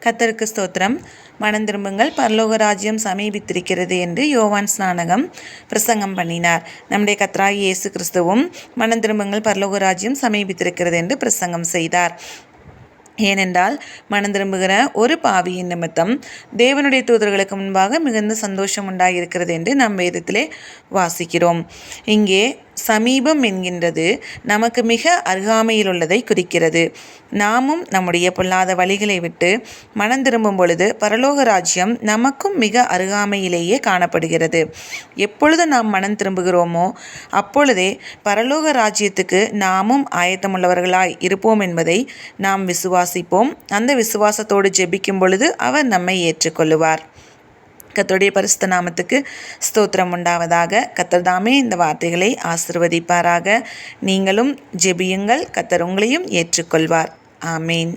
கர்த்தருக்கு ஸ்தோத்திரம். மனம் திரும்புங்கள், பரலோக ராஜ்யம் சமீபித்திருக்கிறது என்று யோவான் ஸ்நானகம் பிரசங்கம் பண்ணினார். நம்முடைய கர்த்தராகிய இயேசு கிறிஸ்துவும் மனம் திரும்புங்கள், பரலோக ராஜ்யம் சமீபித்திருக்கிறது என்று பிரசங்கம் செய்தார். ஏனென்றால் மனம் திரும்புகிற ஒரு பாவியின் நிமித்தம் தேவனுடைய தூதர்களுக்கு முன்பாக மிகுந்த சந்தோஷம் உண்டாகியிருக்கிறது என்று நம் வேதத்திலே வாசிக்கிறோம். இங்கே சமீபம் என்கின்றது நமக்கு மிக அருகாமையில் உள்ளதை குறிக்கிறது. நாமும் நம்முடைய பொல்லாத வழிகளை விட்டு மனம் திரும்பும் பொழுது பரலோக ராஜ்யம் நமக்கும் மிக அருகாமையிலேயே காணப்படுகிறது. எப்பொழுது நாம் மனம் திரும்புகிறோமோ அப்பொழுதே பரலோக ராஜ்யத்துக்கு நாமும் ஆயத்தமுள்ளவர்களாய் இருப்போம் என்பதை நாம் விசுவாசிப்போம். அந்த விசுவாசத்தோடு ஜெபிக்கும் பொழுது அவர் நம்மை ஏற்றுக்கொள்ளுவார். கர்த்தருடைய பரிசுத்த நாமத்துக்கு ஸ்தோத்திரம் உண்டாவதாக. கர்த்தர் தாமே இந்த வார்த்தைகளை ஆசீர்வதிப்பாராக. நீங்களும் ஜெபியுங்கள், கர்த்தர் உங்களையும் ஏற்றுக்கொள்வார். ஆமேன்.